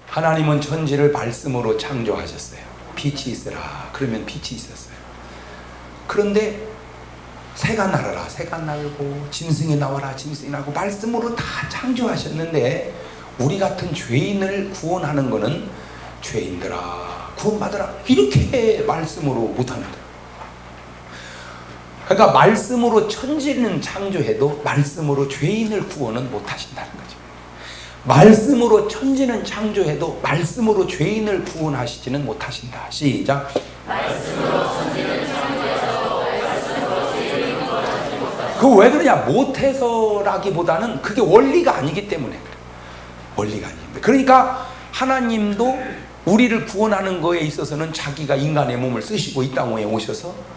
하나님은 천지를 말씀으로 창조하셨어요. 빛이 있으라 그러면 빛이 있었어요. 그런데 새가 날아라 새가 날고 짐승이 나와라 짐승이 나고 말씀으로 다 창조하셨는데 우리 같은 죄인을 구원하는 것은 죄인들아 구원받으라 이렇게 말씀으로 못합니다. 그러니까 말씀으로 천지는 창조해도 말씀으로 죄인을 구원은 못하신다는 거죠. 말씀으로 천지는 창조해도 말씀으로 죄인을 구원하시지는 못하신다. 시작. 말씀으로 천지는 창조해도 말씀으로 죄인을 구원하지 못하신다. 그 왜 그러냐? 못해서라기보다는 그게 원리가 아니기 때문에 그래요. 원리가 아닙니다. 그러니까 하나님도 우리를 구원하는 거에 있어서는 자기가 인간의 몸을 쓰시고 이 땅에 오셔서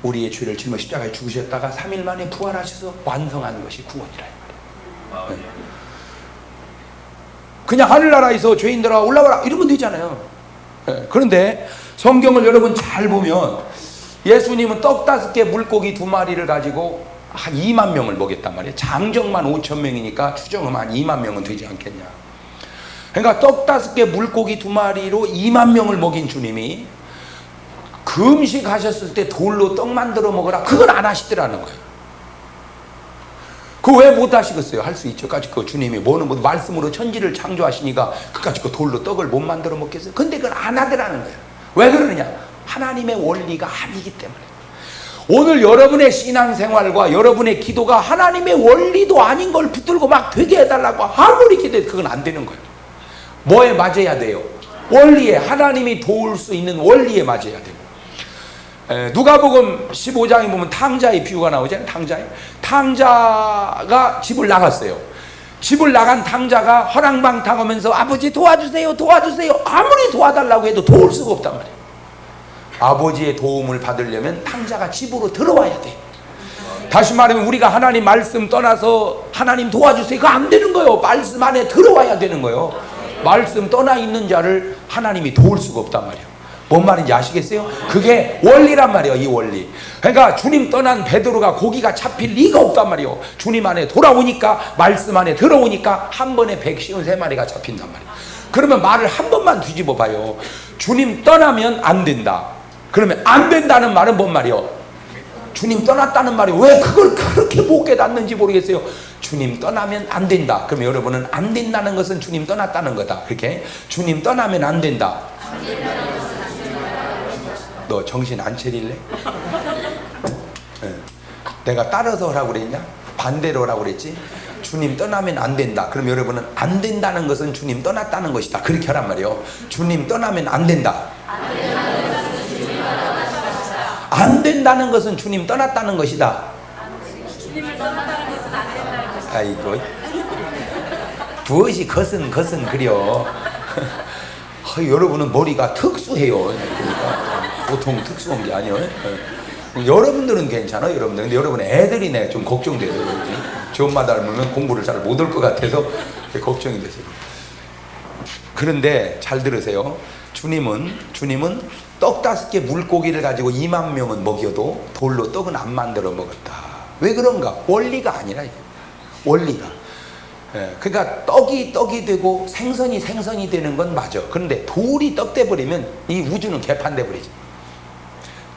우리의 죄를 짊어 십자가에 죽으셨다가 3일 만에 부활하셔서 완성하는 것이 구원이라 이 말이에요. 네. 그냥 하늘나라에서 죄인들아 올라와라 이러면 되잖아요. 네. 그런데 성경을 여러분 잘 보면 예수님은 떡 5개 물고기 2마리를 가지고 한 2만 명을 먹였단 말이에요. 장정만 5천 명이니까 추정은 한 2만 명은 되지 않겠냐. 그러니까 떡 5개 물고기 2마리로 2만 명을 먹인 주님이 금식하셨을 때 돌로 떡 만들어 먹으라 그걸 안 하시더라는 거예요. 그거 왜 못 하시겠어요? 할 수 있죠. 그 주님이 뭐는 말씀으로 천지를 창조하시니까 그까짓 거 돌로 떡을 못 만들어 먹겠어요? 근데 그걸 안 하더라는 거예요. 왜 그러느냐? 하나님의 원리가 아니기 때문에. 오늘 여러분의 신앙생활과 여러분의 기도가 하나님의 원리도 아닌 걸 붙들고 막 되게 해달라고 아무리 기도해도 그건 안 되는 거예요. 뭐에 맞아야 돼요? 원리에, 하나님이 도울 수 있는 원리에 맞아야 돼요. 누가복음 15장에 보면 탕자의 비유가 나오잖아요. 탕자가 집을 나갔어요. 집을 나간 탕자가 허랑방탕하면서 아버지 도와주세요 도와주세요 아무리 도와달라고 해도 도울 수가 없단 말이에요. 아버지의 도움을 받으려면 탕자가 집으로 들어와야 돼. 다시 말하면 우리가 하나님 말씀 떠나서 하나님 도와주세요 그거 안 되는 거예요. 말씀 안에 들어와야 되는 거예요. 말씀 떠나 있는 자를 하나님이 도울 수가 없단 말이에요. 뭔 말인지 아시겠어요? 그게 원리란 말이에요. 이 원리. 그러니까 주님 떠난 베드로가 고기가 잡힐 리가 없단 말이에요. 주님 안에 돌아오니까 말씀 안에 들어오니까 한 번에 153마리가 잡힌단 말이에요. 그러면 말을 한 번만 뒤집어 봐요. 주님 떠나면 안 된다. 그러면 안 된다는 말은 뭔 말이에요? 주님 떠났다는 말이 왜 그걸 그렇게 못 깨닫는지 모르겠어요. 주님 떠나면 안 된다. 그러면 여러분은 안 된다는 것은 주님 떠났다는 거다. 그렇게 주님 떠나면 안 된다. 너 정신 안 차릴래? 네. 내가 따라서 하라고 그랬냐? 반대로 하라고 그랬지? 주님 떠나면 안 된다. 그럼 여러분은 안 된다는 것은 주님 떠났다는 것이다. 그렇게 하란 말이에요. 주님 떠나면 안 된다. 안 된다는 것은 주님 떠났다는 것이다. 주님을 떠났다는 것은 안 된다는 것이다. 아이고 무엇이 것은 그려. 여러분은 머리가 특수해요. 그러니까 보통 특수한 게 아니에요. 여러분들은 괜찮아요. 여러분들. 근데 여러분 애들이네 좀 걱정돼요. 저 엄마 닮으면 공부를 잘 못 할 것 같아서 걱정이 되세요. 그런데 잘 들으세요. 주님은 떡 5개 물고기를 가지고 2만 명은 먹여도 돌로 떡은 안 만들어 먹었다. 왜 그런가? 원리가 아니라 원리가. 그러니까 떡이 되고 생선이 되는 건 맞아. 그런데 돌이 떡 돼버리면 이 우주는 개판돼 버리죠.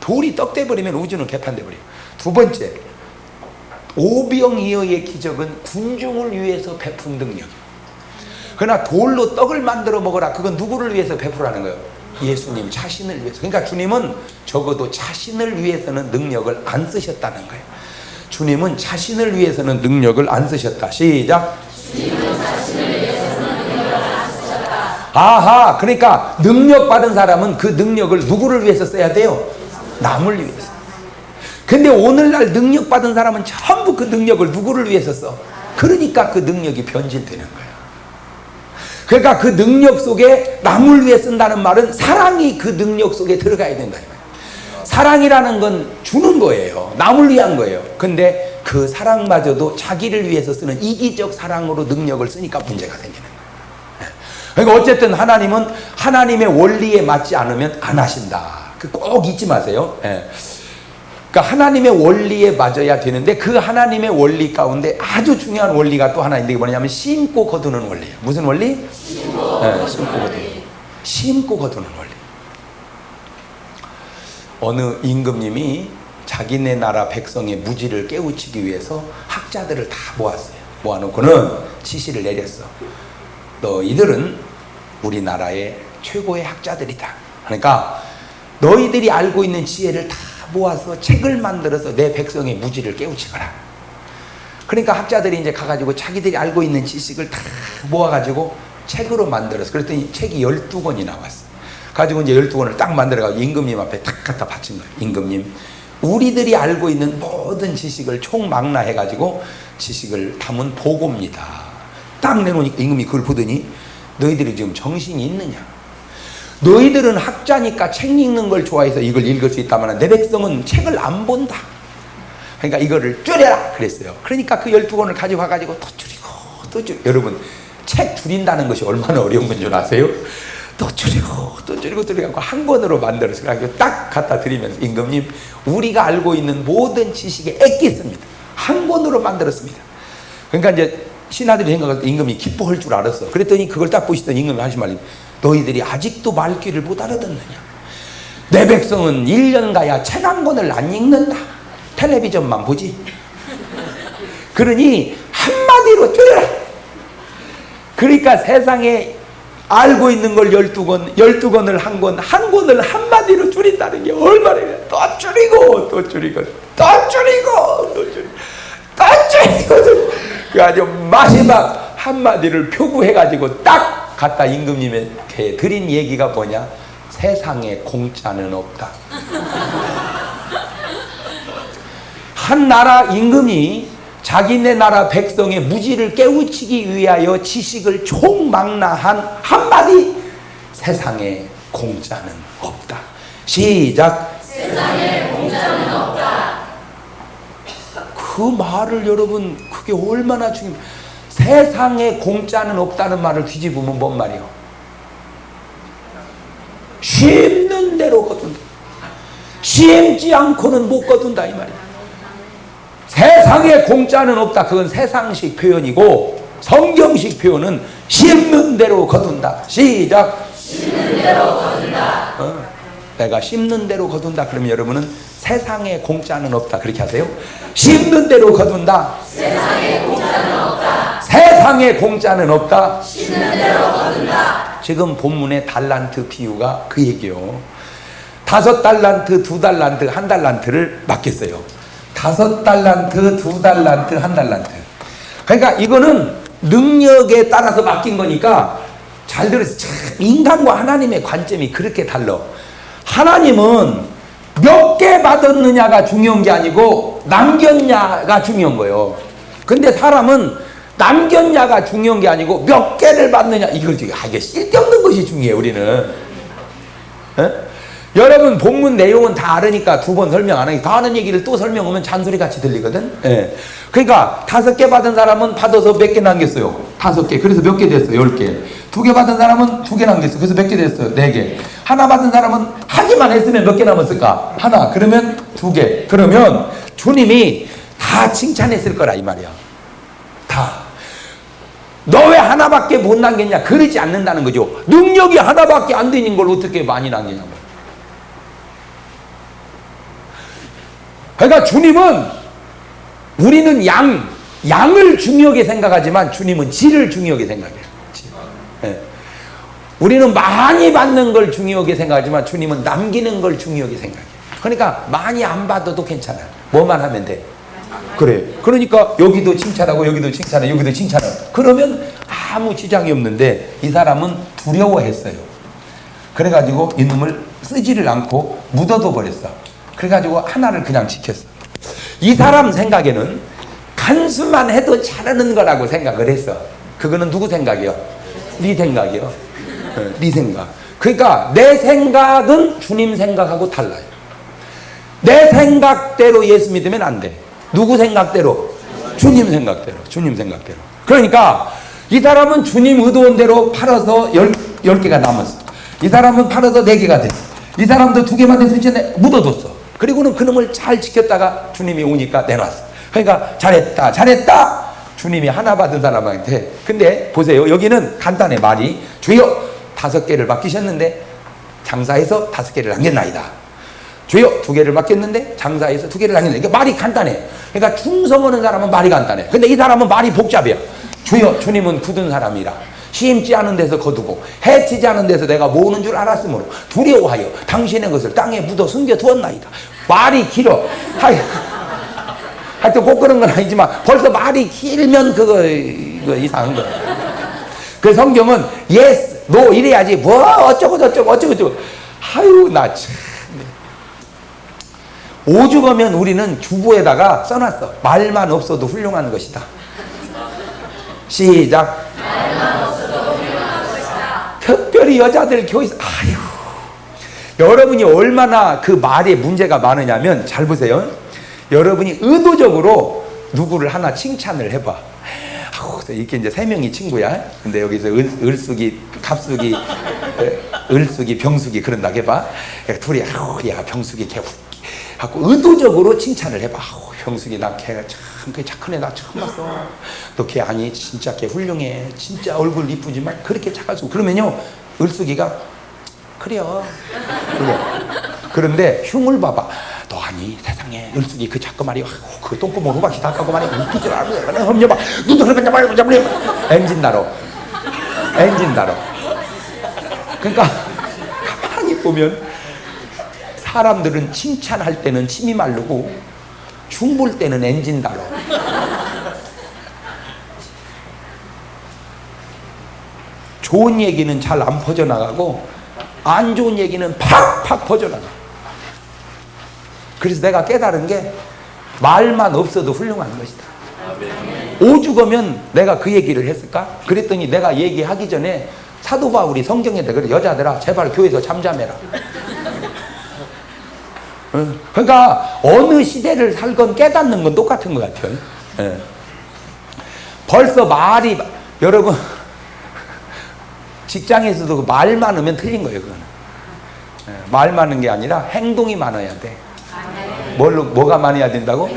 돌이 떡 돼버리면 우주는 개판돼 버려요. 두 번째, 오병이어의 기적은 군중을 위해서 베푼 능력이에요. 그러나 돌로 떡을 만들어 먹어라. 그건 누구를 위해서 베풀라는 거예요? 예수님 자신을 위해서. 그러니까 주님은 적어도 자신을 위해서는 능력을 안 쓰셨다는 거예요. 주님은 자신을 위해서는 능력을 안 쓰셨다. 시작. 주님은 자신을 위해서는 능력을 안 쓰셨다. 아하, 그러니까 능력 받은 사람은 그 능력을 누구를 위해서 써야 돼요? 남을 위해서. 근데 오늘날 능력 받은 사람은 전부 그 능력을 누구를 위해서 써? 그러니까 그 능력이 변질되는 거예요. 그러니까 그 능력 속에 남을 위해 쓴다는 말은 사랑이 그 능력 속에 들어가야 된다. 사랑이라는 건 주는 거예요. 남을 위한 거예요. 근데 그 사랑마저도 자기를 위해서 쓰는 이기적 사랑으로 능력을 쓰니까 문제가 생기는 거예요. 그러니까 어쨌든 하나님은 하나님의 원리에 맞지 않으면 안 하신다. 꼭 잊지 마세요. 그러니까 하나님의 원리에 맞아야 되는데 그 하나님의 원리 가운데 아주 중요한 원리가 또 하나 있는데 뭐냐면 심고 거두는 원리예요. 무슨 원리? 심고 거두는. 심고 거두는 원리. 어느 임금님이 자기네 나라 백성의 무지를 깨우치기 위해서 학자들을 다 모았어요. 모아놓고는 지시를 내렸어. 너희들은 우리나라의 최고의 학자들이다. 그러니까 너희들이 알고 있는 지혜를 다 모아서 책을 만들어서 내 백성의 무지를 깨우치거라. 그러니까 학자들이 이제 가가지고 자기들이 알고 있는 지식을 다 모아가지고 책으로 만들었어. 그랬더니 책이 12권이 나왔어. 가지고 이제 12권을 딱 만들어가지고 임금님 앞에 딱 갖다 바친 거예요. 임금님, 우리들이 알고 있는 모든 지식을 총망라해가지고 지식을 담은 보고입니다. 딱 내놓으니까 임금이 그걸 보더니 너희들이 지금 정신이 있느냐? 너희들은 학자니까 책 읽는 걸 좋아해서 이걸 읽을 수 있다만 내 백성은 책을 안 본다. 그러니까 이거를 줄여라 그랬어요. 그러니까 그 12권을 가지고 와가지고 또 줄이고 또 줄이고. 여러분, 책 줄인다는 것이 얼마나 어려운 건 줄 아세요? 또 줄이고 또 줄이고 줄이고 한 권으로 만들어서 딱 갖다 드리면서 임금님, 우리가 알고 있는 모든 지식에 엑기스입니다. 한 권으로 만들었습니다. 그러니까 이제 신하들이 생각할 때 임금이 기뻐할 줄 알았어. 그랬더니 그걸 딱 보시더니 임금이 하신 말이, 너희들이 아직도 말귀를 못 알아듣느냐? 내 백성은 1년 가야 책 한 권을 안 읽는다. 텔레비전만 보지. 그러니 한마디로 줄여라. 그러니까 세상에 알고 있는 걸 12권, 12권을 한 권, 한 권을 한마디로 줄인다는 게 얼마나, 또 줄이고 또 줄이고 또 줄이고 또 줄이고 또 줄이고. 그래가지고 마지막 한마디를 표구해가지고 딱 갖다 임금님에게 드린 얘기가 뭐냐? 세상에 공짜는 없다. 한 나라 임금이 자기네 나라 백성의 무지를 깨우치기 위하여 지식을 총망라한 한마디, 세상에 공짜는 없다. 시작. 세상에 공짜는 없다. 그 말을 여러분, 그게 얼마나 중요해요. 세상에 공짜는 없다는 말을 뒤집으면 뭔 말이요? 심는 대로 거둔다. 심지 않고는 못 거둔다 이 말이야. 세상에 공짜는 없다. 그건 세상식 표현이고 성경식 표현은 심는 대로 거둔다. 시작. 심는 대로 거둔다. 내가 심는 대로 거둔다. 그러면 여러분은 세상에 공짜는 없다. 그렇게 하세요. 심는 대로 거둔다. 세상에 공짜는 없다. 세상에 공짜는 없다. 심는 대로 거둔다. 지금 본문의 달란트 비유가 그 얘기요. 5달란트, 2달란트, 1달란트를 맡겼어요. 5달란트, 2달란트, 1달란트. 그러니까 이거는 능력에 따라서 맡긴 거니까 잘 들으세요. 인간과 하나님의 관점이 그렇게 달라. 하나님은 몇 개 받았느냐가 중요한 게 아니고 남겼냐가 중요한 거예요. 근데 사람은 남겼냐가 중요한 게 아니고 몇 개를 받느냐, 이게 쓸데없는 것이 중요해요. 우리는. 에? 여러분 본문 내용은 다 알으니까 2번 설명 안 하기, 다 아는 얘기를 또 설명하면 잔소리 같이 들리거든. 예. 그러니까 5개 받은 사람은 받아서 몇 개 남겼어요? 5개. 그래서 몇 개 됐어요? 10개. 2개 받은 사람은 2개 남겼어요. 그래서 몇 개 됐어요? 4개. 하나 받은 사람은 하기만 했으면 몇 개 남았을까? 하나. 그러면 2개. 그러면 주님이 다 칭찬했을 거라 이 말이야. 다. 너 왜 하나밖에 못 남겼냐? 그러지 않는다는 거죠. 능력이 하나밖에 안 되는 걸 어떻게 많이 남기냐고. 그러니까 주님은, 우리는 양을 중요하게 생각하지만 주님은 질을 중요하게 생각해요. 네. 우리는 많이 받는 걸 중요하게 생각하지만 주님은 남기는 걸 중요하게 생각해요. 그러니까 많이 안 받아도 괜찮아. 뭐만 하면 돼. 그래. 그러니까 여기도 칭찬하고 여기도 칭찬하고 여기도 칭찬하고. 그러면 아무 지장이 없는데 이 사람은 두려워했어요. 그래가지고 이놈을 쓰지를 않고 묻어둬 버렸어. 그래가지고 하나를 그냥 지켰어. 이 사람 생각에는 간수만 해도 잘하는 거라고 생각을 했어. 그거는 누구 생각이요? 네 생각이요. 네 생각. 그러니까 내 생각은 주님 생각하고 달라요. 내 생각대로 예수 믿으면 안 돼. 누구 생각대로? 주님 생각대로. 주님 생각대로. 그러니까 이 사람은 주님 의도한 대로 팔아서 10개가 남았어. 이 사람은 팔아서 4개가 됐어. 이 사람도 2개만 됐을 때 묻어뒀어. 그리고는 그놈을 잘 지켰다가 주님이 오니까 내놨어. 그러니까 잘했다 잘했다. 주님이 하나 받은 사람한테. 근데 보세요, 여기는 간단해. 말이 주여 5개를 맡기셨는데 장사해서 5개를 남겼나이다. 주여 2개를 맡겼는데 장사해서 2개를 남겼나이다. 그러니까 말이 간단해. 그러니까 충성하는 사람은 말이 간단해. 근데 이 사람은 말이 복잡해요. 주여 주님은 굳은 사람이라 심지 않은 데서 거두고 해치지 않은 데서 내가 모으는 줄 알았으므로 두려워하여 당신의 것을 땅에 묻어 숨겨두었나이다. 말이 길어. 하여튼 꼭 그런 건 아니지만 벌써 말이 길면 그거 이상한 거야. 그 성경은 yes, no 이래야지 뭐 어쩌고 저쩌고 아유 나 참. 오죽하면 우리는 주보에다가 써놨어. 말만 없어도 훌륭한 것이다. 시작. 말만 없어도 훌륭한 것이다. 특별히 여자들 교회에서 아유 여러분이 얼마나 그 말에 문제가 많으냐면 잘 보세요. 여러분이 의도적으로 누구를 하나 칭찬을 해봐. 이렇게 이제 3명이 친구야. 근데 여기서 을숙이, 갑숙이, 을숙이, 병숙이 그런다 해봐. 둘이 야 병숙이 걔 하고 의도적으로 칭찬을 해봐. 병숙이 나 걔가 참 그 착한 애 나 처음 봤어. 너 걔 아니 진짜 걔 훌륭해. 진짜 얼굴 이쁘지만 그렇게 착하고. 그러면요 을숙이가 그래요. 그래. 그런데 흉을 봐봐. 너 아니 세상에 을숙이 그 자꾸 말이야 그 똥구멍 호박이 다 까고 말이야 웃길 줄 알아. 험녀봐 눈도 그렇게 잡아요. 엔진다로. 그러니까 가만히 보면 사람들은 칭찬할 때는 침이 마르고 흉볼 때는 엔진다로. 좋은 얘기는 잘 안 퍼져나가고 안 좋은 얘기는 팍팍 퍼져나가. 그래서 내가 깨달은 게 말만 없어도 훌륭한 것이다. 오죽하면 내가 그 얘기를 했을까? 그랬더니 내가 얘기하기 전에 사도 바울이 성경에 그래 여자들아 제발 교회에서 잠잠해라. 그러니까 어느 시대를 살건 깨닫는 건 똑같은 것 같아요. 벌써 말이 여러분 직장에서도 말 많으면 틀린 거예요. 그거는 말 많은 게 아니라 행동이 많아야 돼. 뭐가 많아야 된다고?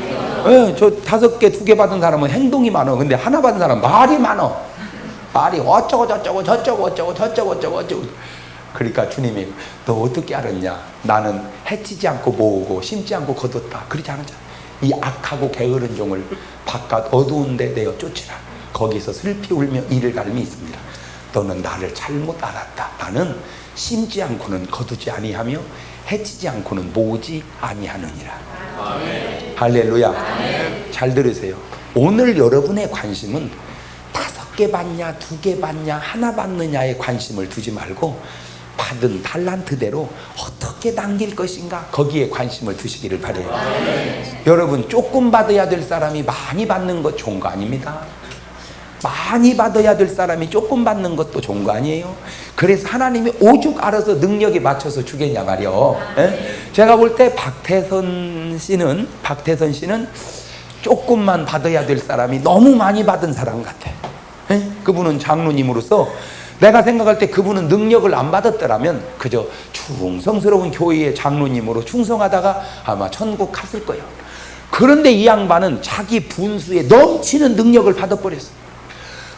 저 5개, 2개 받은 사람은 행동이 많아. 근데 하나 받은 사람은 말이 많아. 말이 어쩌고 저쩌고. 그러니까 주님이 너 어떻게 알았냐? 나는 해치지 않고 모으고 심지 않고 거뒀다. 그렇지 않았잖아. 이 악하고 게으른 종을 바깥 어두운 데 내어 쫓으라. 거기서 슬피 울며 이를 갈미 있습니다. 너는 나를 잘못 알았다. 나는 심지 않고는 거두지 아니하며 해치지 않고는 모으지 아니하느니라. 아멘. 할렐루야. 아멘. 잘 들으세요. 오늘 여러분의 관심은 5개 받냐 2개 받냐 하나 받느냐에 관심을 두지 말고 받은 달란트대로 어떻게 남길 것인가 거기에 관심을 두시기를 바라요. 여러분 조금 받아야 될 사람이 많이 받는 것 좋은 거 아닙니다. 많이 받아야 될 사람이 조금 받는 것도 좋은 거 아니에요. 그래서 하나님이 오죽 알아서 능력에 맞춰서 주겠냐 말이요. 제가 볼 때 박태선 씨는 조금만 받아야 될 사람이 너무 많이 받은 사람 같아. 그분은 장로님으로서 내가 생각할 때 그분은 능력을 안 받았더라면 그저 충성스러운 교회의 장로님으로 충성하다가 아마 천국 갔을 거예요. 그런데 이 양반은 자기 분수에 넘치는 능력을 받아버렸어.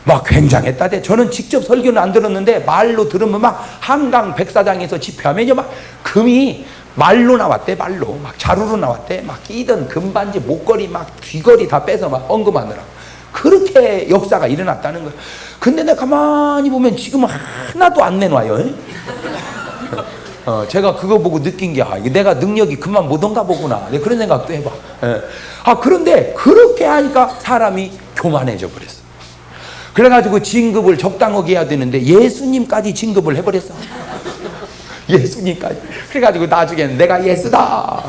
막 굉장했다대. 저는 직접 설교는 안 들었는데 말로 들으면 막 한강 백사장에서 집회하면요 막 금이 말로 나왔대. 말로 막 자루로 나왔대. 막 끼던 금반지 목걸이 막 귀걸이 다 빼서 막 언금하느라 그렇게 역사가 일어났다는 거예요. 근데 내가 가만히 보면 지금 하나도 안 내놔요. 제가 그거 보고 느낀 게 내가 능력이 그만 못온가 보구나. 그런 생각도 해봐. 그런데 그렇게 하니까 사람이 교만해져 버렸어. 그래가지고 진급을 적당하게 해야 되는데 예수님까지 진급을 해버렸어. 예수님까지. 그래가지고 나중에는 내가 예수다.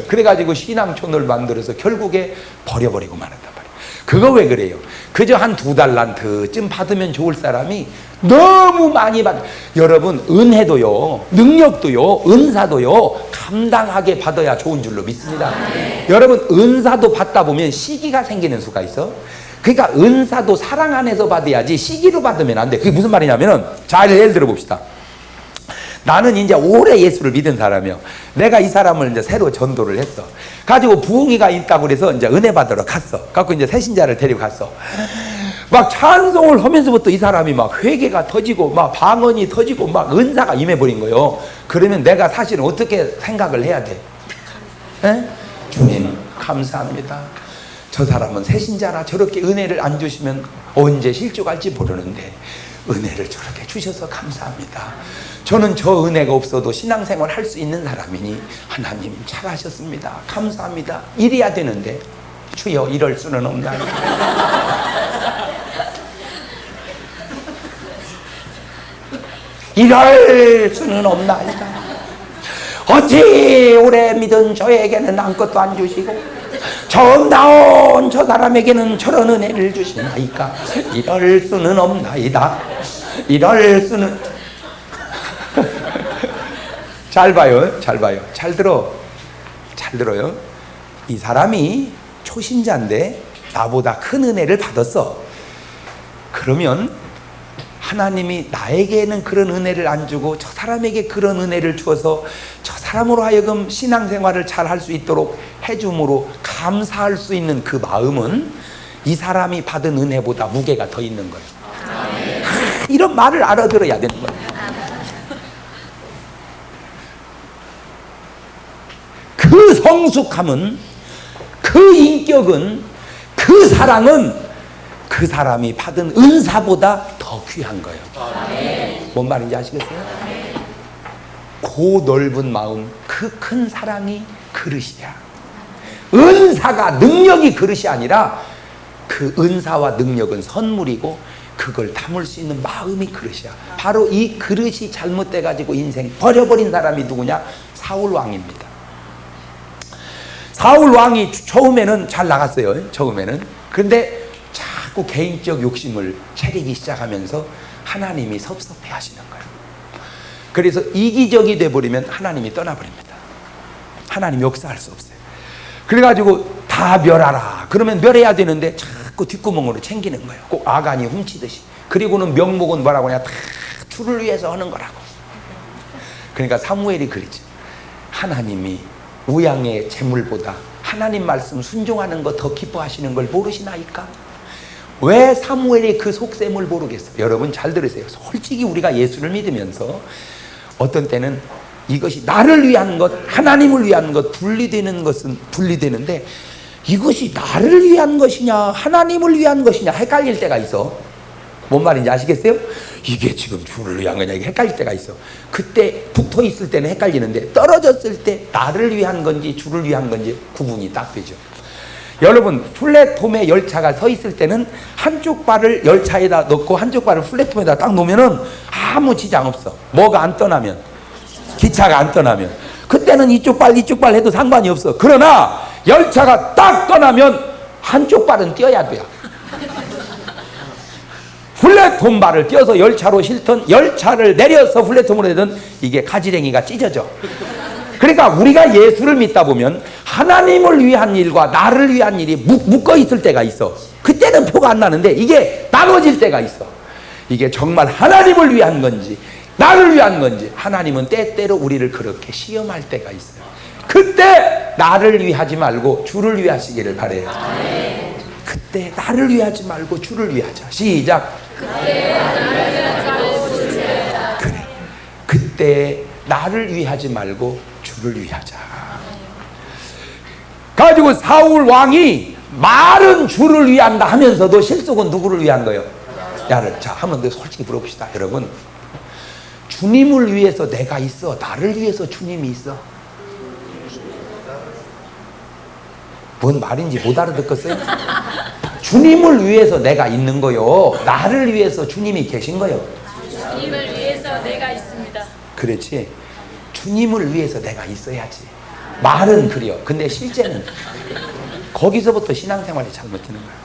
그래가지고 신앙촌을 만들어서 결국에 버려버리고 말았단 말이에요. 그거 왜 그래요? 그저 한 2달란트쯤 받으면 좋을 사람이 너무 많이 받아. 여러분 은혜도요 능력도요 은사도요 감당하게 받아야 좋은 줄로 믿습니다. 여러분 은사도 받다 보면 시기가 생기는 수가 있어. 그러니까 은사도 사랑 안에서 받아야지 시기로 받으면 안 돼. 그게 무슨 말이냐면은 잘 예를 들어 봅시다. 나는 이제 오래 예수를 믿은 사람이요. 내가 이 사람을 이제 새로 전도를 했어. 가지고 부흥이가 있다고 그래서 이제 은혜 받으러 갔어. 갖고 이제 새신자를 데리고 갔어. 막 찬송을 하면서부터 이 사람이 막 회개가 터지고 막 방언이 터지고 막 은사가 임해버린 거예요. 그러면 내가 사실은 어떻게 생각을 해야 돼? 에? 주님 감사합니다. 저 사람은 새신자라 저렇게 은혜를 안 주시면 언제 실족할지 모르는데 은혜를 저렇게 주셔서 감사합니다. 저는 저 은혜가 없어도 신앙생활 할 수 있는 사람이니 하나님 잘하셨습니다. 감사합니다. 이래야 되는데 주여 이럴 수는 없나요? 이럴 수는 없나이다. 어찌 오래 믿은 저에게는 아무것도 안 주시고 처음 나온 저 사람에게는 저런 은혜를 주시나이까. 이럴 수는 없나이다. 이럴 수는 잘 봐요. 잘 봐요. 잘 들어. 잘 들어요. 이 사람이 초신자인데 나보다 큰 은혜를 받았어. 그러면 하나님이 나에게는 그런 은혜를 안 주고 저 사람에게 그런 은혜를 주어서 저 사람으로 하여금 신앙생활을 잘 할 수 있도록 해줌으로 감사할 수 있는 그 마음은 이 사람이 받은 은혜보다 무게가 더 있는 거예요. 이런 말을 알아들어야 되는 거예요. 그 성숙함은, 그 인격은, 그 사랑은 그 사람이 받은 은사보다 더 귀한 거예요. 뭔 말인지 아시겠어요? 그 넓은 마음, 그 큰 사랑이 그릇이야. 은사가, 능력이 그릇이 아니라 그 은사와 능력은 선물이고 그걸 담을 수 있는 마음이 그릇이야. 바로 이 그릇이 잘못돼가지고 인생 버려버린 사람이 누구냐? 사울 왕입니다. 사울 왕이 처음에는 잘 나갔어요. 처음에는. 그런데 자꾸 개인적 욕심을 차리기 시작하면서 하나님이 섭섭해 하시는 거예요. 그래서 이기적이 돼버리면 하나님이 떠나버립니다. 하나님 역사할 수 없어요. 그래가지고 다 멸하라. 그러면 멸해야 되는데 자꾸 뒷구멍으로 챙기는 거예요. 꼭 아간이 훔치듯이. 그리고는 명목은 뭐라고 하냐? 다 주를 위해서 하는 거라고. 그러니까 사무엘이 그러죠. 하나님이 우양의 재물보다 하나님 말씀 순종하는 거 더 기뻐하시는 걸 모르시나이까? 왜 사무엘이 그 속셈을 모르겠어요? 여러분 잘 들으세요. 솔직히 우리가 예수를 믿으면서 어떤 때는 이것이 나를 위한 것, 하나님을 위한 것 분리되는 것은 분리되는데 이것이 나를 위한 것이냐 하나님을 위한 것이냐 헷갈릴 때가 있어. 뭔 말인지 아시겠어요? 이게 지금 주를 위한 거냐 이게 헷갈릴 때가 있어. 그때 붙어 있을 때는 헷갈리는데 떨어졌을 때 나를 위한 건지 주를 위한 건지 구분이 딱 되죠. 여러분 플랫폼에 열차가 서 있을 때는 한쪽 발을 열차에다 넣고 한쪽 발을 플랫폼에다 딱 놓으면은 아무 지장 없어. 뭐가 안 떠나면, 기차가 안 떠나면 그때는 이쪽 발 해도 상관이 없어. 그러나 열차가 딱 떠나면 한쪽 발은 띄어야 돼요. 플랫폼 발을 띄어서 열차로 실든 열차를 내려서 플랫폼으로 되든 이게 가지랭이가 찢어져. 그러니까 우리가 예수를 믿다 보면 하나님을 위한 일과 나를 위한 일이 묶어 있을 때가 있어. 그때는 표가 안 나는데 이게 나눠질 때가 있어. 이게 정말 하나님을 위한 건지 나를 위한 건지 하나님은 때때로 우리를 그렇게 시험할 때가 있어요. 그때 나를 위하지 말고 주를 위하시기를 바래요. 그때 나를 위하지 말고 주를 위하자. 시작. 그래. 그때 나를 위하지 말고 주를 위하자. 가지고 사울 왕이 말은 주를 위한다 하면서도 실속은 누구를 위한 거예요? 나를. 자, 한번 더 솔직히 물어봅시다. 여러분, 주님을 위해서 내가 있어? 나를 위해서 주님이 있어? 뭔 말인지 못 알아듣겠어요? 주님을 위해서 내가 있는 거요. 나를 위해서 주님이 계신 거요. 주님을 위해서 내가 있습니다. 그렇지. 주님을 위해서 내가 있어야지. 말은 그래요. 근데 실제는 거기서부터 신앙생활이 잘못되는 거예요.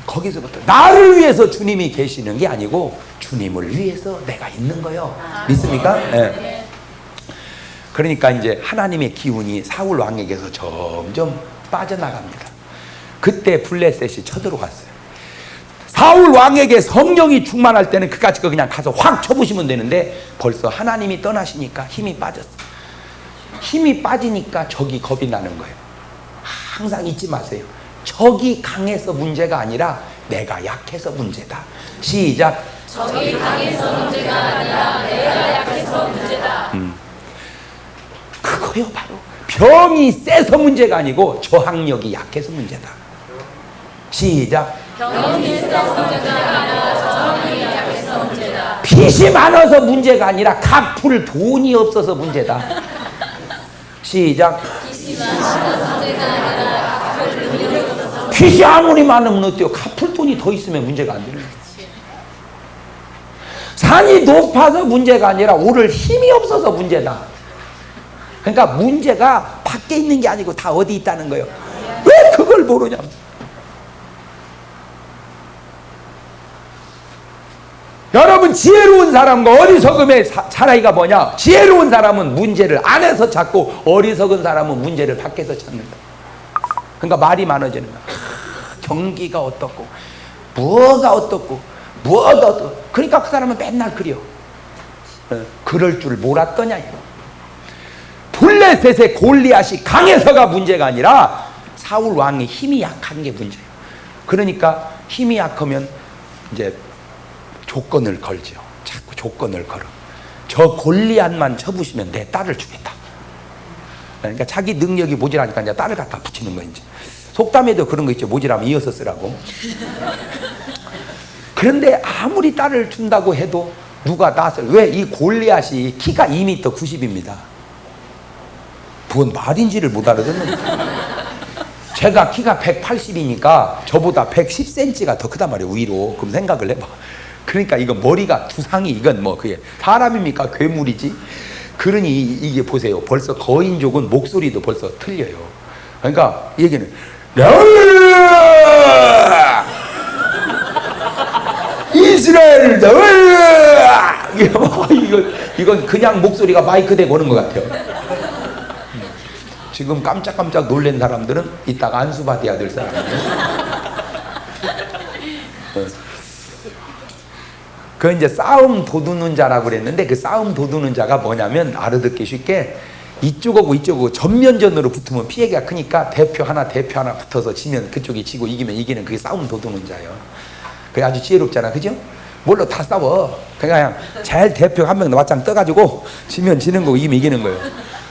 거기서부터 나를 위해서 주님이 계시는 게 아니고 주님을 위해서 내가 있는 거요. 믿습니까? 네. 그러니까 이제 하나님의 기운이 사울 왕에게서 점점 빠져나갑니다. 그때 블레셋이 쳐들어갔어요. 사울 왕에게 성령이 충만할 때는 그까짓 거 그냥 가서 확 쳐부시면 되는데 벌써 하나님이 떠나시니까 힘이 빠졌어. 힘이 빠지니까 적이 겁이 나는 거예요. 항상 잊지 마세요. 적이 강해서 문제가 아니라 내가 약해서 문제다. 시작. 적이 강해서 문제가 아니라 내가 약해서 문제다. 그거요 바로. 병이 세서 문제가 아니고 저항력이 약해서 문제다. 시작. 병이 세서 문제가 아니라 저항력이 약해서 문제다. 빚이 많아서 문제가 아니라 갚을 돈이 없어서 문제다. 시작. 빚이 아무리 많으면 어때요? 갚을 돈이 더 있으면 문제가 안 되는 거예요. 산이 높아서 문제가 아니라 오를 힘이 없어서 문제다. 그러니까 문제가 밖에 있는 게 아니고 다 어디 있다는 거예요. 왜 그걸 모르냐? 여러분, 지혜로운 사람과 어리석음의 차이가 뭐냐? 지혜로운 사람은 문제를 안에서 찾고 어리석은 사람은 문제를 밖에서 찾는다. 그러니까 말이 많아지는 거야. 경기가 어떻고 뭐가 어떻고 뭐가 어떻고. 그러니까 그 사람은 맨날 그려. 그럴 줄 몰랐더냐 이거. 블레셋의 골리앗이 강해서가 문제가 아니라 사울 왕의 힘이 약한 게 문제예요. 그러니까 힘이 약하면 이제 조건을 걸죠. 자꾸 조건을 걸어. 저 골리앗만 쳐부시면 내 딸을 주겠다. 그러니까 자기 능력이 모자라니까 이제 딸을 갖다 붙이는 거 이제. 속담에도 그런 거 있죠. 모자라면 이어서 쓰라고. 그런데 아무리 딸을 준다고 해도 누가 낫을, 왜? 이 골리앗이 키가 2m 90입니다. 뭔 말인지를 못 알아듣는 거예요. 제가 키가 180이니까 저보다 110cm가 더 크단 말이에요. 위로. 그럼 생각을 해봐. 그러니까 이거 머리가 두상이 이건 뭐 그게 사람입니까? 괴물이지? 그러니 이게 보세요. 벌써 거인족은 목소리도 벌써 틀려요. 그러니까 이 얘기는 이스라엘 나와라! 이건 그냥 목소리가 마이크 대고 오는 것 같아요. 지금 깜짝깜짝 놀란 사람들은 이따가 안수받아야 될 사람들. 그 이제 싸움 도두는 자라고 그랬는데 그 싸움 도두는 자가 뭐냐면 알아듣기 쉽게 이쪽하고 이쪽하고 전면전으로 붙으면 피해가 크니까 대표 하나 붙어서 지면 그쪽이 지고 이기면 이기는 그게 싸움 도두는 자예요. 그게 아주 지혜롭잖아, 그죠? 뭘로 다 싸워. 그냥 제일 대표 한 명 맞짱 떠가지고 지면 지는 거고 이기면 이기는 거예요.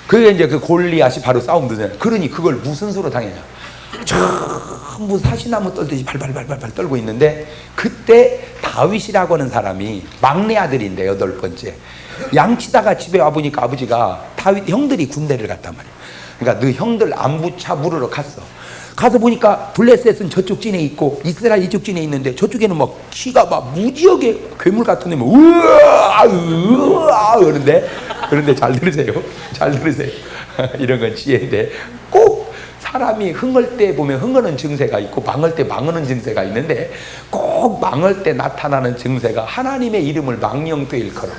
그게 이제 그 골리앗이 바로 싸움 도두냐. 그러니 그걸 무슨 수로 당했냐? 전부 사시나무 떨듯이 발발발발 떨고 있는데 그때 다윗이라고 하는 사람이 막내 아들인데 8번째 양치다가 집에 와보니까 아버지가 다윗 형들이 군대를 갔단 말이야. 그러니까 너 형들 안부차 물으러 갔어. 가서 보니까 블레셋은 저쪽 진에 있고 이스라엘 이쪽 진에 있는데 저쪽에는 막 키가 막 무지하게 괴물 같은 애면 으아 그런데 잘 들으세요. 이런 건 지혜인데 꼭 사람이 흥할 때 보면 흥하는 증세가 있고 망할 때 망하는 증세가 있는데 꼭 망할 때 나타나는 증세가 하나님의 이름을 망령되 일컬어.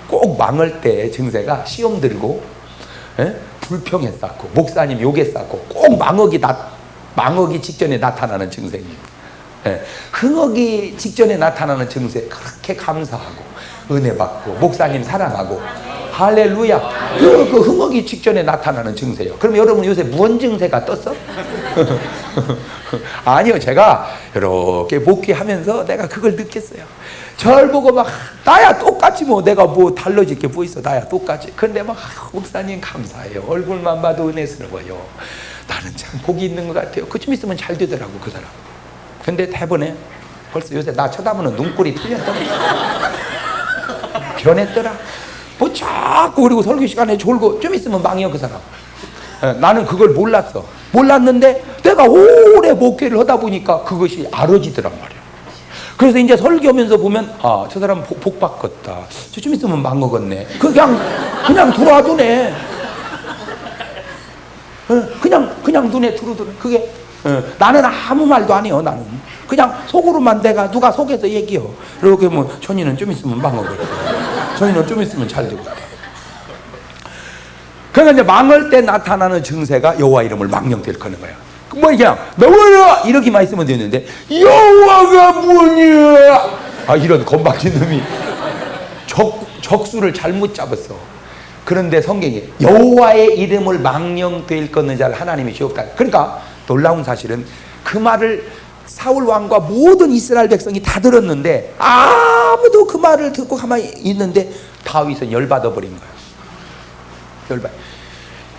꼭 망할 때 증세가 시험 들고 불평에 쌓고 목사님 욕에 쌓고 꼭 망하기 직전에 나타나는 증세입니다. 흥하기 직전에 나타나는 증세 그렇게 감사하고 은혜 받고 목사님 사랑하고 할렐루야. 그 흥하기 직전에 나타나는 증세예요. 그럼 여러분 요새 무언 증세가 떴어? 아니요, 제가 이렇게 목회하면서 내가 그걸 느꼈어요. 절 보고 막 나야 똑같이 뭐 내가 뭐 달라질 게 뭐 있어. 나야 똑같이. 근데 막 목사님 감사해요. 얼굴만 봐도 은혜스러워요. 나는 참 복이 있는 것 같아요. 그쯤 있으면 잘 되더라고 그 사람. 근데 대번에 벌써 요새 나 쳐다보는 눈꼴이 틀렸더라. 변했더라. 뭐 자꾸 그리고 설교 시간에 졸고 좀 있으면 망해요 그 사람. 나는 그걸 몰랐어. 몰랐는데 내가 오래 목회를 하다 보니까 그것이 알아지더란 말이야. 그래서 이제 설교하면서 보면 아, 저 사람 복 받겠다. 저 좀 있으면 망하겠네. 그냥 들어와두네. 그냥 눈에 들어오더래. 그게 나는 아무 말도 안 해요. 나는 그냥 속으로만 내가 누가 속에서 얘기해요. 이렇게 뭐 천이는 좀 있으면 망하겠다. 저희는 좀 있으면 잘 되고. 그러니까 이제 망할 때 나타나는 증세가 여호와 이름을 망령되 일컫는 거예요. 뭐 그냥 나와라 이렇게만 있으면 되는데 여호와가 뭐냐 이런 건방진 놈이 적수를 잘못 잡았어. 그런데 성경에 여호와의 이름을 망령되일 걷는 자를 하나님이 지옥다. 그러니까 놀라운 사실은 그 말을 사울 왕과 모든 이스라엘 백성이 다 들었는데 아무도 그 말을 듣고 가만히 있는데 다윗은 열받아 버린 거야. 열받아.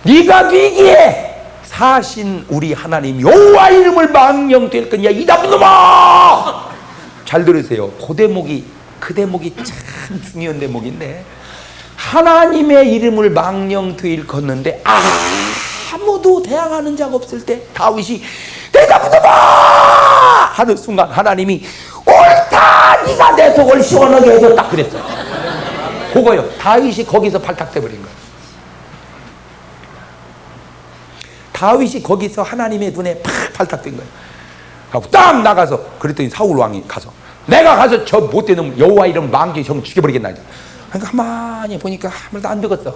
네가 위기에 사신 우리 하나님 여호와 이름을 망령될 거냐 이 나쁜 놈아. 잘 들으세요. 그 대목이 참 중요한 대목인데 하나님의 이름을 망령되일 걷는데 아무도 대항하는 자가 없을 때 다윗이 내 나쁜 놈아 하는 순간 하나님이 옳다 네가 내 속을 시원하게 해줬다 그랬어요. 그거요. 다윗이 거기서 발탁돼 버린 거예요. 다윗이 거기서 하나님의 눈에 팍 발탁된 거예요. 하고 딱 나가서 그랬더니 사울 왕이 가서 내가 가서 저 못된 놈 여호와 이름 망기 형 죽여버리겠나. 그러니까 가만히 보니까 아무도 안 되겠어.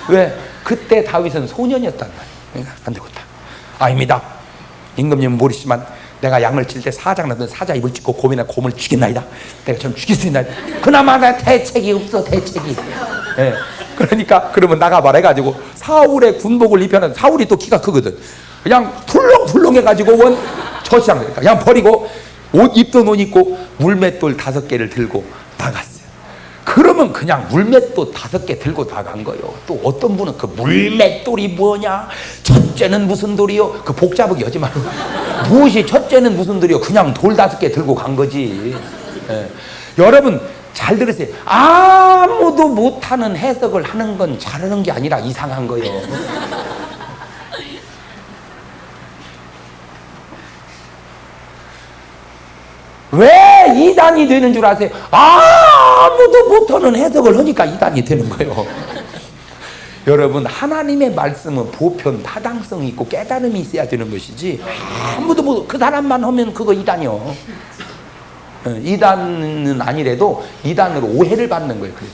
왜? 그때 다윗은 소년이었단 말이에요. 그러니까 안 되겠다. 아닙니다. 임금님은 모르시지만 내가 양을 칠 때 사자 나던 사자 입을 찢고 곰을 죽였나이다. 내가 좀 죽일 수 있나이다. 그나마 내 대책이 없어. 대책이. 예. 그러니까 그러면 나가봐라 해가지고 사울의 군복을 입혀는 사울이 또 키가 크거든. 그냥 훌렁훌렁 해가지고 원 저시장 그러니까 그냥 버리고 옷 입던 옷 입고 물맷돌 5개를 들고 나갔어요. 그러면 그냥 물맷돌 5개 들고 나간 거예요. 또 어떤 분은 그 물맷돌이 뭐냐? 첫째는 무슨 돌이요? 그 복잡하게 하지 말고 무엇이 첫째는 무슨 돌이요? 그냥 돌 5개 들고 간 거지. 예. 여러분 잘 들으세요. 아무도 못하는 해석을 하는 건 잘하는 게 아니라 이상한 거예요. 왜 이단이 되는 줄 아세요? 아무도 못하는 해석을 하니까 이단이 되는 거예요. 여러분 하나님의 말씀은 보편 타당성이 있고 깨달음이 있어야 되는 것이지 아무도 못 그 사람만 하면 그거 이단이요. 이단은 아니래도 이단으로 오해를 받는 거예요. 그래서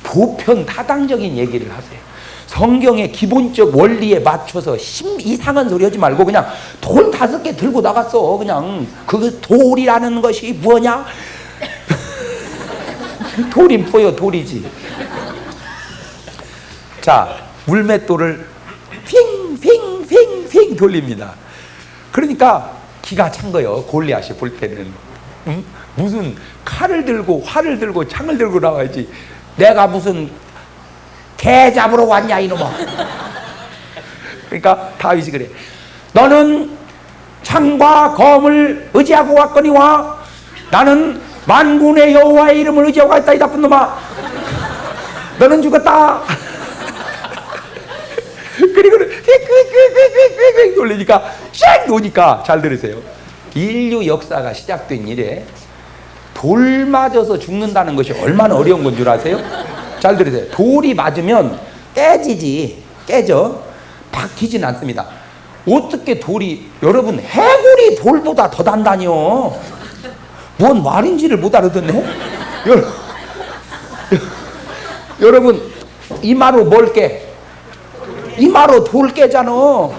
보편 타당적인 얘기를 하세요. 성경의 기본적 원리에 맞춰서 이상한 소리 하지 말고 그냥 돌 5개 들고 나갔어. 그냥 그 돌이라는 것이 뭐냐? 돌이 뭐요? 돌이지. 자, 물맷돌을 핑 돌립니다. 그러니까 기가 찬 거예요. 골리앗이 볼 때는. 응? 무슨 칼을 들고 활을 들고 창을 들고 나와야지. 내가 무슨 개 잡으러 왔냐 이놈아. 그러니까 다윗이 그래. 너는 창과 검을 의지하고 왔거니와 나는 만군의 여호와의 이름을 의지하고 왔다 이 나쁜 놈아. 너는 죽었다. 그리고 돌리니까 샥 놓으니까 잘 들으세요. 인류 역사가 시작된 이래 돌 맞아서 죽는다는 것이 얼마나 어려운 건 줄 아세요? 잘 들으세요. 돌이 맞으면 깨져. 박히진 않습니다. 어떻게 돌이, 여러분 해골이 돌보다 더 단단해요. 뭔 말인지를 못 알아듣네. 여러분 이마로 뭘 깨? 이마로 돌 깨잖아. 뭔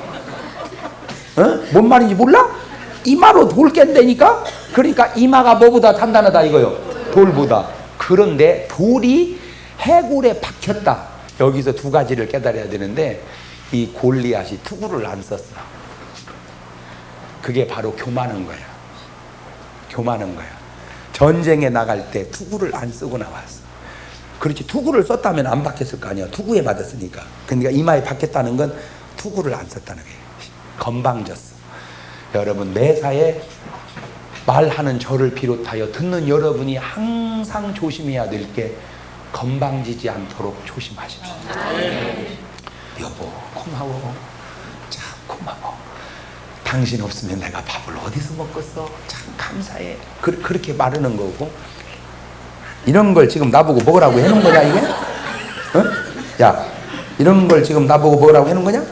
말인지 몰라? 이마로 돌 깬다니까? 그러니까 이마가 뭐보다 단단하다 이거요. 돌보다. 그런데 돌이 해골에 박혔다. 여기서 2가지를 깨달아야 되는데 이 골리앗이 투구를 안 썼어. 그게 바로 교만한 거야. 교만한 거야. 전쟁에 나갈 때 투구를 안 쓰고 나왔어. 그렇지, 투구를 썼다면 안 박혔을 거 아니야. 투구에 맞았으니까. 그러니까 이마에 박혔다는 건 투구를 안 썼다는 거예요. 건방졌어. 여러분 매사에 말하는 저를 비롯하여 듣는 여러분이 항상 조심해야 될 게 건방지지 않도록 조심하십시오. 여보 고마워. 참 고마워. 당신 없으면 내가 밥을 어디서 먹겠어. 참 감사해. 그렇게 말하는 거고, 이런 걸 지금 나보고 먹으라고 해놓은 거냐 이게? 야, 이런 걸 지금 나보고 먹으라고 해놓은 거냐?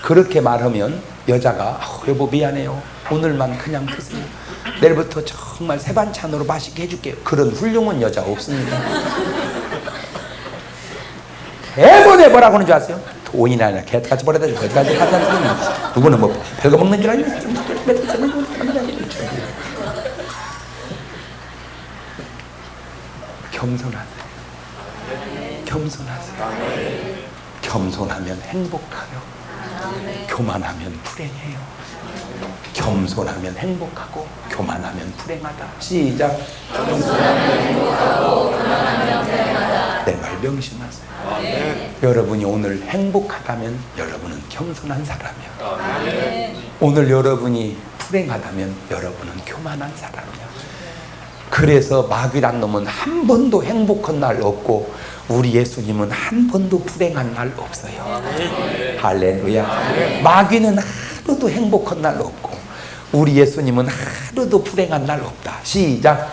그렇게 말하면 여자가 여보 미안해요. 오늘만 그냥 드세요. 내일부터 정말 새 반찬으로 맛있게 해줄게요. 그런 훌륭한 여자 없습니다. 대번에 뭐라고 하는 줄 아세요? 돈이나 아니라 개같이 벌어다 주고 거기까지 갖다 주고 누구는 뭐 별거 먹는 줄 알고 겸손하세요. 겸손하세요. 겸손하면 행복하요. 교만하면 불행해요. 겸손하면 행복하고 교만하면 불행하다. 시작. 겸손하면 행복하고 교만하면 불행하다. 내 말 명심하세요. 여러분이 오늘 행복하다면 여러분은 겸손한 사람이야. 오늘 여러분이 불행하다면 여러분은 교만한 사람이야. 그래서 마귀란 놈은 한 번도 행복한 날 없고 우리 예수님은 한 번도 불행한 날 없어요. 할렐루야. 마귀는 하루도 행복한 날 없고 우리 예수님은 하루도 불행한 날 없다. 시작.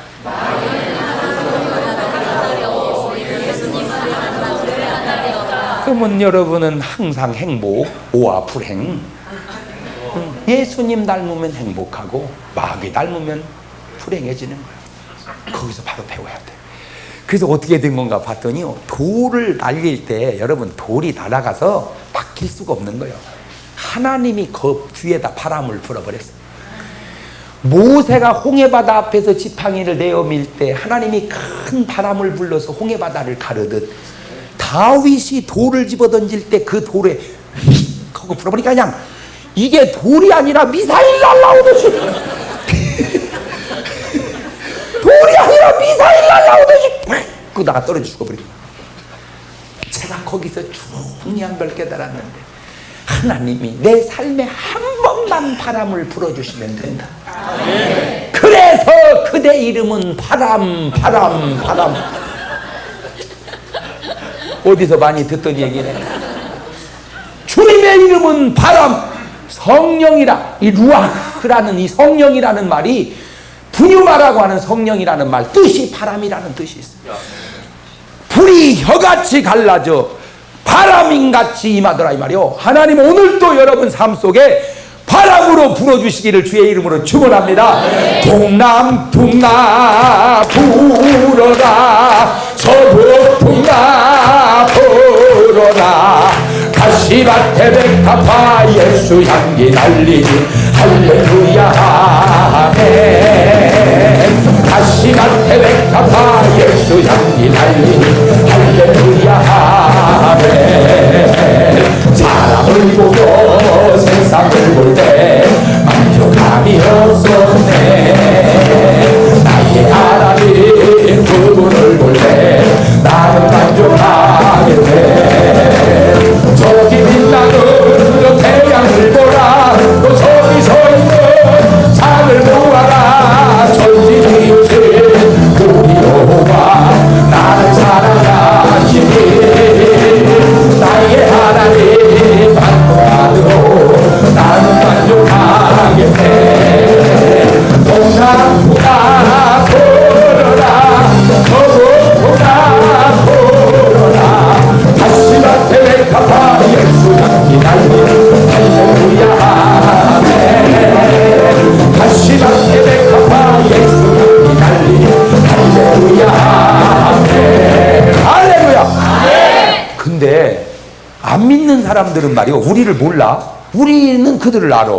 그러면 여러분은 항상 행복, 오와 불행. 예수님 닮으면 행복하고 마귀 닮으면 불행해지는 거예요. 거기서 바로 배워야 돼. 그래서 어떻게 된 건가 봤더니요, 돌을 날릴 때 여러분 돌이 날아가서 박힐 수가 없는 거예요. 하나님이 그 뒤에다 바람을 불어버렸어요. 모세가 홍해바다 앞에서 지팡이를 내어 밀 때 하나님이 큰 바람을 불러서 홍해바다를 가르듯 다윗이 돌을 집어던질 때 그 돌에 휙 하고 불어버리니까 그냥 이게 돌이 아니라 미사일 날라오듯이 돌이 아니라 미사일 날라오듯이 그 나가 떨어져 죽어버리고. 제가 거기서 중요한 깨달았는데 하나님이 내 삶에 한 번만 바람을 불어주시면 된다. 그래서 그대 이름은 바람. 어디서 많이 듣던 얘기네. 주님의 이름은 바람, 성령이라. 이 루아흐라는 이 성령이라는 말이 분유마라고 하는 성령이라는 말 뜻이 바람이라는 뜻이 있어요. 불이 혀같이 갈라져 바람인같이 임하더라 이 말이요. 하나님 오늘도 여러분 삶 속에 바람으로 불어주시기를 주의 이름으로 축원합니다. 동남풍아 불어라, 서북풍아 불어라, 가시밭에 백합화 예수 향기 날리니 할렐루야 아멘. 가시밭에 백합화 예수 향기 날리니 할렐루야 아멘. 사람을 보고 세상을 볼 때 만족함이 없었네. 나의 하나님 그분을 볼 때 나는 만족하게 돼. 저기 빛나는 태양을 보라, 또 저기 서있는 산을 보아라. 전지기신 우리 여호와 나를 사랑하시니 나의 하나님 만족하도록 나는 만족하게 돼. 동남풍아 불어라, 서북풍아 불어라, 가시밭에 백합화 예수 향기 날리니 할렐루야 아멘. 가시밭에 백합화 예수 향기 날리니 할렐루야 아멘. 할렐루야. 근데 안 믿는 사람들은 말이요, 우리를 몰라. 우리는 그들을 알아.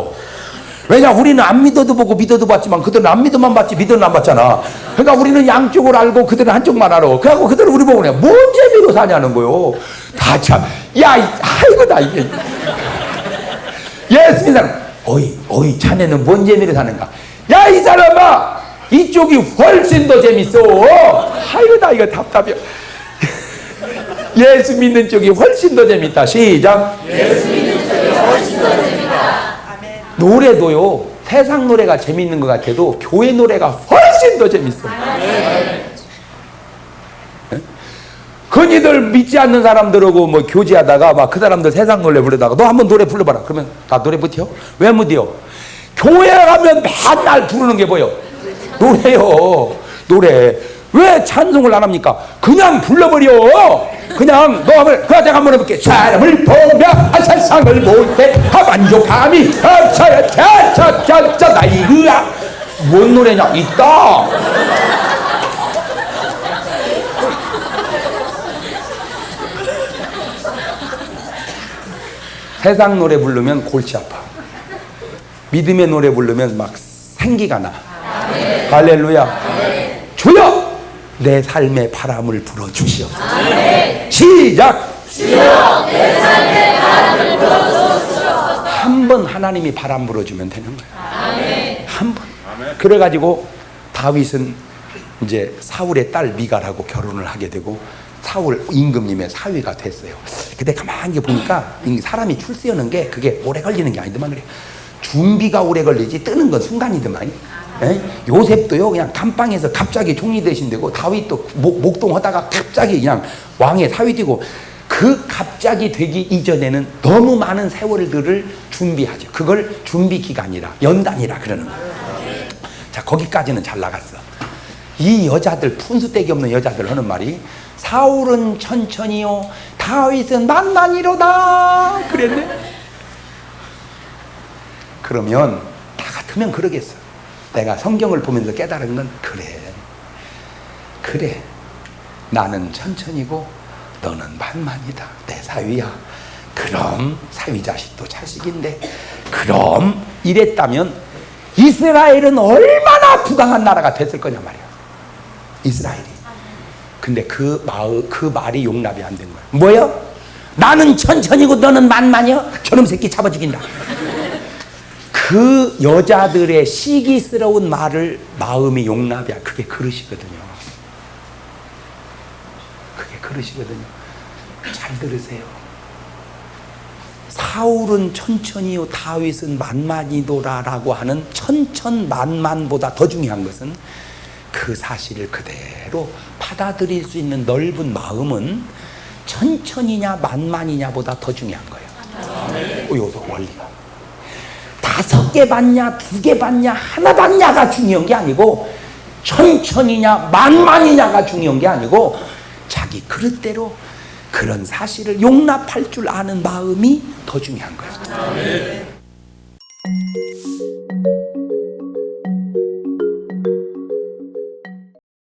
왜냐, 우리는 안 믿어도 보고 믿어도 봤지만 그들은 안 믿어만 봤지 믿어는 안 봤잖아. 그러니까 우리는 양쪽을 알고 그들은 한쪽만 알아. 그래갖고 그들은 우리 보고 그냥 뭔 재미로 사냐는 거요. 다 참, 야, 아이고 나 이게 예수 믿는 사람, 어이 자네는 뭔 재미로 사는가? 야, 이 사람아, 이쪽이 훨씬 더 재밌어. 아이고 나 이거 답답해. 예수 믿는 쪽이 훨씬 더 재밌다. 시작. 예수 믿는 쪽이 훨씬 더 재밌다. 노래도요, 세상 노래가 재밌는 것 같아도 교회 노래가 훨씬 더 재밌어. 그니들 믿지 않는 사람들하고 뭐 교제하다가 막 그 사람들 세상 노래 부르다가 너 한번 노래 불러봐라. 그러면 나 노래 못해요? 왜 못해요? 교회 가면 맨날 부르는 게 뭐예요? 노래요. 노래. 왜 찬송을 안 합니까? 그냥 불러버려. 그냥 너 한번 내가 한번 해볼게. 사람을 보며 세상을 볼 때 만족함이 차차차차 나이그야. 뭔 노래냐? 있다. 세상 노래 부르면 골치 아파. 믿음의 노래 부르면 막 생기가 나. 할렐루야. 주여 내 삶의 바람을 불어주시옵소서. 시작. 주여 내 삶의 바람을 불어주시옵소서. 한 번 하나님이 바람 불어주면 되는 거예요. 아멘. 한 번. 그래가지고 다윗은 이제 사울의 딸 미갈하고 결혼을 하게 되고 사울 임금님의 사위가 됐어요. 근데 가만히 보니까 사람이 출세하는 게 그게 오래 걸리는 게 아니더만 그래. 준비가 오래 걸리지 뜨는 건 순간이더만. 요셉도요 그냥 감방에서 갑자기 총리 되신다고 다윗도 목동하다가 갑자기 그냥 왕의 사위 되고 그 갑자기 되기 이전에는 너무 많은 세월들을 준비하죠. 그걸 준비 기간이라 연단이라 그러는 거예요. 자 거기까지는 잘 나갔어. 이 여자들 푼수떼기 없는 여자들 하는 말이 사울은 천천히요 다윗은 만만히로다 그랬네. 그러면 나 같으면 그러겠어. 내가 성경을 보면서 깨달은 건 그래 나는 천천히고 너는 만만이다. 내 사위야. 그럼 사위 자식도 자식인데 그럼 이랬다면 이스라엘은 얼마나 부강한 나라가 됐을 거냐 말이야. 이스라엘이. 근데 그 말이 용납이 안 된 거야. 뭐야? 나는 천천히고 너는 만만이야? 저놈 새끼 잡아 죽인다. 그 여자들의 시기스러운 말을 마음이 용납이야. 그게 그릇이거든요. 그게 그릇이거든요. 잘 들으세요. 사울은 천천히요 다윗은 만만이도라라고 하는 천천만만보다 더 중요한 것은 그 사실을 그대로 받아들일 수 있는 넓은 마음은 천천히냐 만만이냐보다 더 중요한 거예요. 요소 원리가 5개 받냐 2개 받냐 하나 받냐가 중요한 게 아니고 천천히냐 만만이냐가 중요한 게 아니고 자기 그릇대로 그런 사실을 용납할 줄 아는 마음이 더 중요한 거예요.